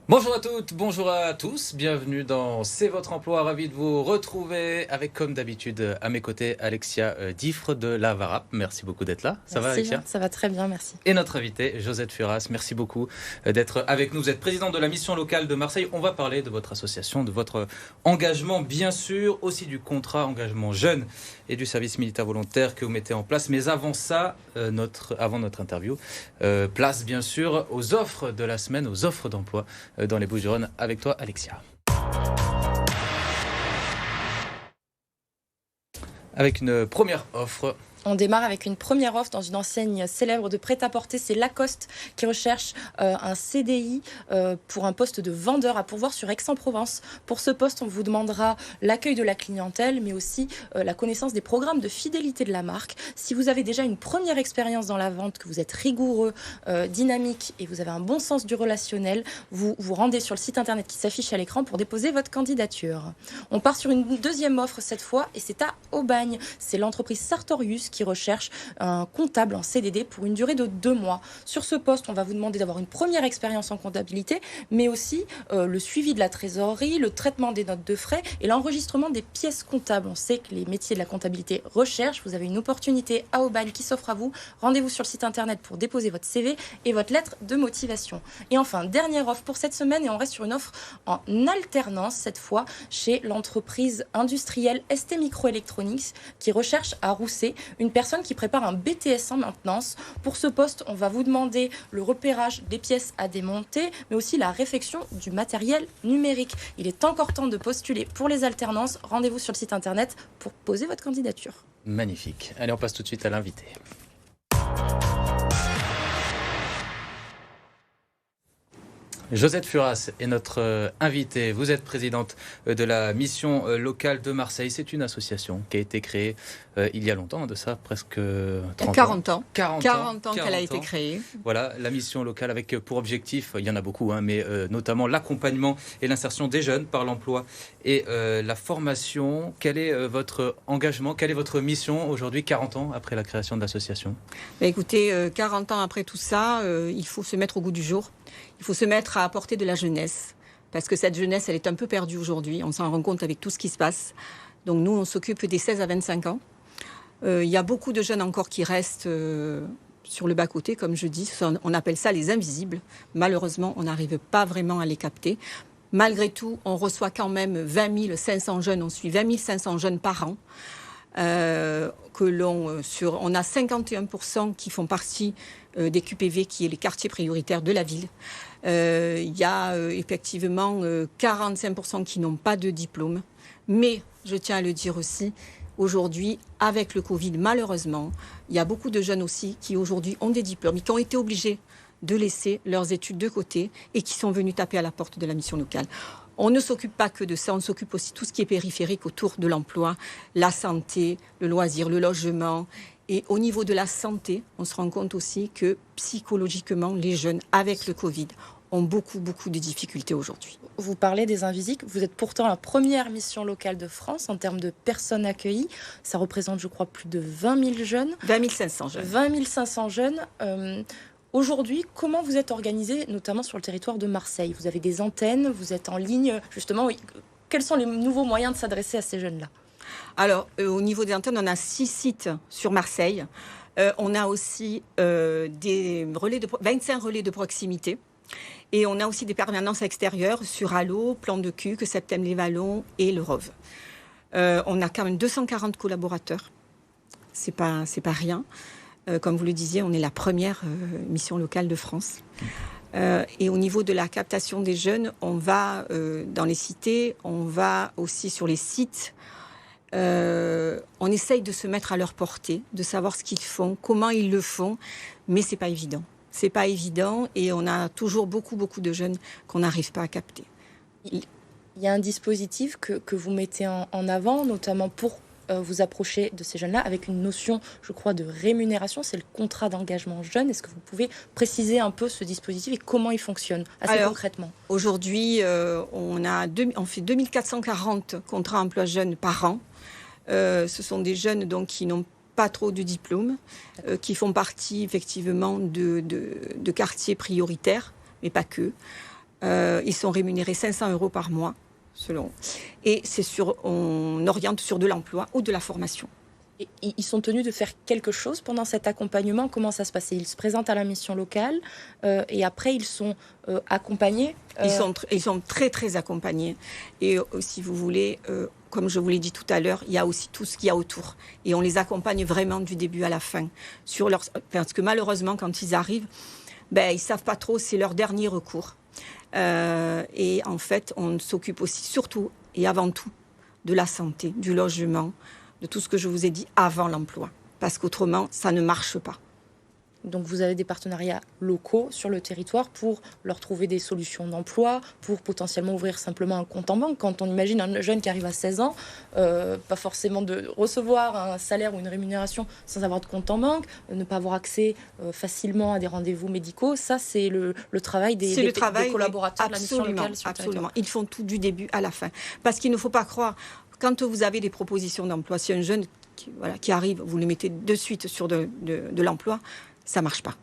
Bonjour à toutes, bonjour à tous, bienvenue dans C'est votre emploi, ravi de vous retrouver avec comme d'habitude à mes côtés Alexia Diffre de la VARAP. Merci beaucoup d'être là, ça va Merci, Alexia? ça va très bien, merci. Et notre invité Josette Furas, merci beaucoup d'être avec nous. Vous êtes présidente de la mission locale de Marseille. On va parler de votre association, de votre engagement bien sûr, aussi du contrat engagement jeune et du service militaire volontaire que vous mettez en place. Mais avant ça, avant notre interview, place bien sûr aux offres de la semaine, aux offres d'emploi dans les Bouches-du-Rhône avec toi Alexia. Avec une première offre. On démarre avec une première offre dans une enseigne célèbre de prêt-à-porter. C'est Lacoste qui recherche un CDI pour un poste de vendeur à pourvoir sur Aix-en-Provence. Pour ce poste, on vous demandera l'accueil de la clientèle, mais aussi la connaissance des programmes de fidélité de la marque. Si vous avez déjà une première expérience dans la vente, que vous êtes rigoureux, dynamique et vous avez un bon sens du relationnel, vous vous rendez sur le site internet qui s'affiche à l'écran pour déposer votre candidature. On part sur une deuxième offre cette fois et c'est à Aubagne. C'est l'entreprise Sartorius qui recherche un comptable en CDD pour une durée de 2 mois. Sur ce poste, on va vous demander d'avoir une première expérience en comptabilité, mais aussi le suivi de la trésorerie, le traitement des notes de frais et l'enregistrement des pièces comptables. On sait que les métiers de la comptabilité recherchent. Vous avez une opportunité à Aubagne qui s'offre à vous. Rendez-vous sur le site internet pour déposer votre CV et votre lettre de motivation. Et enfin, dernière offre pour cette semaine et on reste sur une offre en alternance, cette fois chez l'entreprise industrielle ST Microelectronics qui recherche à Rousset une personne qui prépare un BTS en maintenance. Pour ce poste, on va vous demander le repérage des pièces à démonter, mais aussi la réfection du matériel numérique. Il est encore temps de postuler pour les alternances. Rendez-vous sur le site internet pour poser votre candidature. Magnifique. Allez, on passe tout de suite à l'invité. Josette Furas est notre invitée. Vous êtes présidente de la mission locale de Marseille. C'est une association qui a été créée il y a longtemps, de ça, presque 30 40 ans. 40 ans qu'elle a été créée. Voilà, la mission locale avec pour objectif, il y en a beaucoup, mais notamment l'accompagnement et l'insertion des jeunes par l'emploi et la formation. Quel est votre engagement, quelle est votre mission aujourd'hui, 40 ans après la création de l'association? Écoutez, 40 ans après tout ça, il faut se mettre au goût du jour. Il faut se mettre à apporter de la jeunesse. Parce que cette jeunesse, elle est un peu perdue aujourd'hui. On s'en rend compte avec tout ce qui se passe. Donc nous, on s'occupe des 16 à 25 ans. Il y a beaucoup de jeunes encore qui restent sur le bas-côté, comme je dis. On appelle ça les invisibles. Malheureusement, on n'arrive pas vraiment à les capter. Malgré tout, on reçoit quand même 20 500 jeunes. On suit 20 500 jeunes par an. On a 51% qui font partie des QPV, qui est les quartiers prioritaires de la ville. Il y a effectivement 45% qui n'ont pas de diplôme. Mais, je tiens à le dire aussi, aujourd'hui, avec le Covid, malheureusement, il y a beaucoup de jeunes aussi qui aujourd'hui ont des diplômes et qui ont été obligés de laisser leurs études de côté et qui sont venus taper à la porte de la mission locale. On ne s'occupe pas que de ça, on s'occupe aussi de tout ce qui est périphérique autour de l'emploi, la santé, le loisir, le logement. Et au niveau de la santé, on se rend compte aussi que psychologiquement, les jeunes, avec le Covid, ont beaucoup de difficultés aujourd'hui. Vous parlez des invisibles, vous êtes pourtant la première mission locale de France en termes de personnes accueillies. Ça représente, je crois, plus de 20 000 jeunes. 20 500 jeunes. 20 500 jeunes. Aujourd'hui, comment vous êtes organisé, notamment sur le territoire de Marseille? Vous avez des antennes, vous êtes en ligne, justement. Quels sont les nouveaux moyens de s'adresser à ces jeunes-là? Alors, au niveau des antennes, on a 6 sites sur Marseille. On a aussi 25 relais de proximité. Et on a aussi des permanences extérieures sur Allo, Plan de Cuques, Septem-les-Vallons et le Rove. On a quand même 240 collaborateurs. C'est pas rien. Comme vous le disiez, on est la première mission locale de France. Et au niveau de la captation des jeunes, on va dans les cités, on va aussi sur les sites. On essaye de se mettre à leur portée, de savoir ce qu'ils font, comment ils le font, mais c'est pas évident. C'est pas évident et on a toujours beaucoup de jeunes qu'on n'arrive pas à capter. Il y a un dispositif que vous mettez en avant, notamment pour vous approcher de ces jeunes-là, avec une notion, je crois, de rémunération. C'est le contrat d'engagement jeune. Est-ce que vous pouvez préciser un peu ce dispositif et comment il fonctionne assez concrètement? Aujourd'hui, on fait 2440 contrats emploi jeunes par an. Ce sont des jeunes donc, qui n'ont pas trop de diplômes, qui font partie effectivement de quartiers prioritaires, mais pas que. Ils sont rémunérés 500 € par mois, selon. Et on oriente sur de l'emploi ou de la formation. Et ils sont tenus de faire quelque chose pendant cet accompagnement. Comment ça se passe? Ils se présentent à la mission locale et après ils sont accompagnés. Ils sont très très accompagnés. Et si vous voulez, comme je vous l'ai dit tout à l'heure, il y a aussi tout ce qu'il y a autour. Et on les accompagne vraiment du début à la fin. Parce que malheureusement, quand ils arrivent, ils ne savent pas trop, c'est leur dernier recours. Et en fait, on s'occupe aussi surtout et avant tout de la santé, du logement, de tout ce que je vous ai dit avant l'emploi. Parce qu'autrement, ça ne marche pas. Donc vous avez des partenariats locaux sur le territoire pour leur trouver des solutions d'emploi, pour potentiellement ouvrir simplement un compte en banque. Quand on imagine un jeune qui arrive à 16 ans, pas forcément de recevoir un salaire ou une rémunération sans avoir de compte en banque, ne pas avoir accès facilement à des rendez-vous médicaux, ça c'est le travail des collaborateurs de la mission locale sur le territoire. Ils font tout du début à la fin. Parce qu'il ne faut pas croire, quand vous avez des propositions d'emploi, si un jeune qui arrive, vous le mettez de suite sur de l'emploi, ça ne marche pas.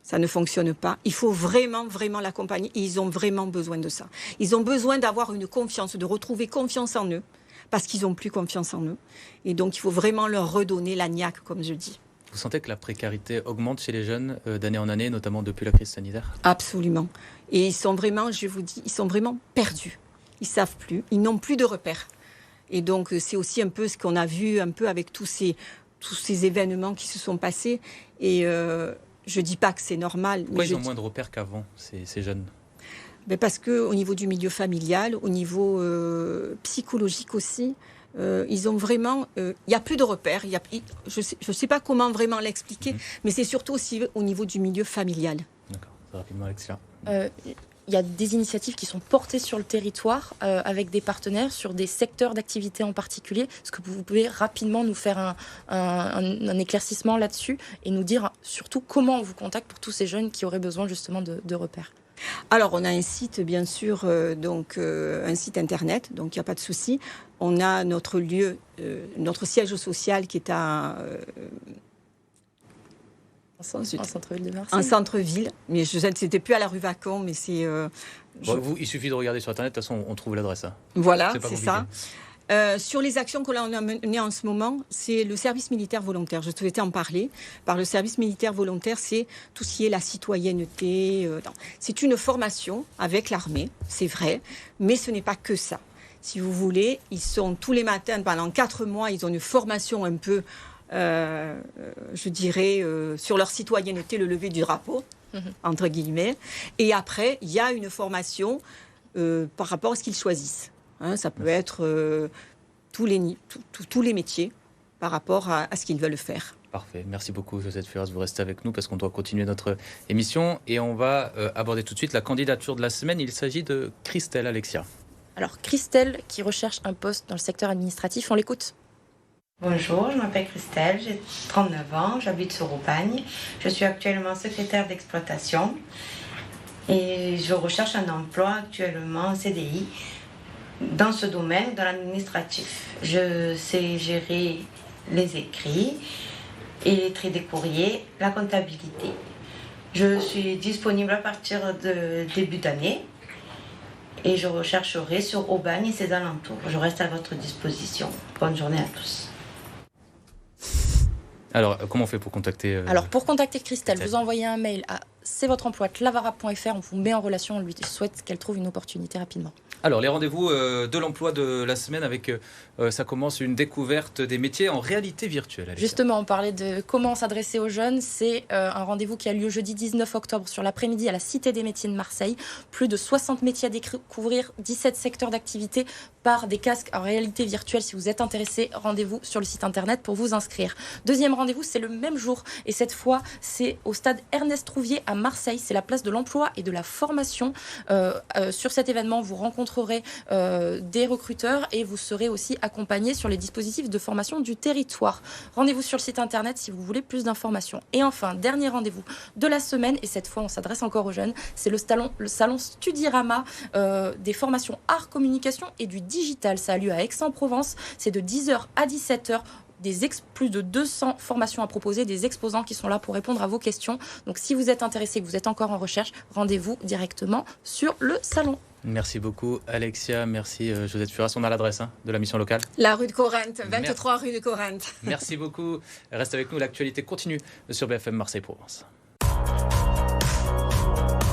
Ça ne fonctionne pas. Il faut vraiment, vraiment l'accompagner. Et ils ont vraiment besoin de ça. Ils ont besoin d'avoir une confiance, de retrouver confiance en eux, parce qu'ils n'ont plus confiance en eux. Et donc, il faut vraiment leur redonner la niaque, comme je dis. Vous sentez que la précarité augmente chez les jeunes d'année en année, notamment depuis la crise sanitaire? Absolument. Et ils sont vraiment, je vous dis, ils sont vraiment perdus. Ils ne savent plus. Ils n'ont plus de repères. Et donc, c'est aussi un peu ce qu'on a vu un peu avec tous ces événements qui se sont passés. Et je ne dis pas que c'est normal. Pourquoi ils ont moins de repères qu'avant, ces jeunes? Parce qu'au niveau du milieu familial, au niveau psychologique aussi, ils ont vraiment... Il n'y a plus de repères. Je ne sais pas comment vraiment l'expliquer, mais c'est surtout aussi au niveau du milieu familial. D'accord, très rapidement, Alexia. Il y a des initiatives qui sont portées sur le territoire avec des partenaires sur des secteurs d'activité en particulier. Est-ce que vous pouvez rapidement nous faire un éclaircissement là-dessus et nous dire surtout comment on vous contacte pour tous ces jeunes qui auraient besoin justement de repères? Alors, on a un site, bien sûr, un site internet, donc il n'y a pas de souci. On a notre lieu, notre siège social qui est à... En centre-ville de Marseille. En centre-ville, mais c'était plus à la rue Vacon, mais c'est... il suffit de regarder sur Internet, de toute façon, on trouve l'adresse. Hein. Voilà, c'est ça. Sur les actions que l'on a menées en ce moment, c'est le service militaire volontaire. Je souhaitais en parler. Par le service militaire volontaire, c'est tout ce qui est la citoyenneté. C'est une formation avec l'armée, c'est vrai, mais ce n'est pas que ça. Si vous voulez, ils sont tous les matins, pendant 4 mois, ils ont une formation un peu... je dirais, sur leur citoyenneté, le lever du drapeau, entre guillemets. Et après, il y a une formation par rapport à ce qu'ils choisissent. Ça peut être tous les métiers par rapport à ce qu'ils veulent faire. Parfait. Merci beaucoup, Josette Furras. Vous restez avec nous parce qu'on doit continuer notre émission. Et on va aborder tout de suite la candidature de la semaine. Il s'agit de Christelle, Alexia. Alors, Christelle, qui recherche un poste dans le secteur administratif, on l'écoute. Bonjour, je m'appelle Christelle, j'ai 39 ans, j'habite sur Aubagne. Je suis actuellement secrétaire d'exploitation et je recherche un emploi actuellement en CDI dans ce domaine, dans l'administratif. Je sais gérer les écrits et les traits des courriers, la comptabilité. Je suis disponible à partir de début d'année et je rechercherai sur Aubagne et ses alentours. Je reste à votre disposition. Bonne journée à tous. Alors, comment on fait pour contacter Alors, pour contacter Christelle, vous envoyez un mail à cvotreemploi@lavara.fr. On vous met en relation, on lui souhaite qu'elle trouve une opportunité rapidement. Alors, les rendez-vous de l'emploi de la semaine avec, ça commence une découverte des métiers en réalité virtuelle. Alexia. Justement, on parlait de comment s'adresser aux jeunes. C'est un rendez-vous qui a lieu jeudi 19 octobre sur l'après-midi à la Cité des métiers de Marseille. Plus de 60 métiers à découvrir, 17 secteurs d'activité par des casques en réalité virtuelle. Si vous êtes intéressé, rendez-vous sur le site internet pour vous inscrire. Deuxième rendez-vous, c'est le même jour et cette fois, c'est au stade Ernest Trouvier à Marseille. C'est la place de l'emploi et de la formation. Sur cet événement, vous rencontrerez des recruteurs et vous serez aussi accompagné sur les dispositifs de formation du territoire. Rendez-vous sur le site internet si vous voulez plus d'informations. Et enfin, dernier rendez-vous de la semaine, et cette fois on s'adresse encore aux jeunes, c'est le salon Studirama des formations art, communication et du digital. Ça a lieu à Aix-en-Provence, c'est de 10h à 17h. plus de 200 formations à proposer, des exposants qui sont là pour répondre à vos questions. Donc si vous êtes intéressé, que vous êtes encore en recherche, rendez-vous directement sur le salon. Merci beaucoup Alexia, merci Josette Furas. On a l'adresse de la mission locale. La rue de Corinthe, 23 rue de Corinthe. Merci beaucoup. Reste avec nous, l'actualité continue sur BFM Marseille Provence.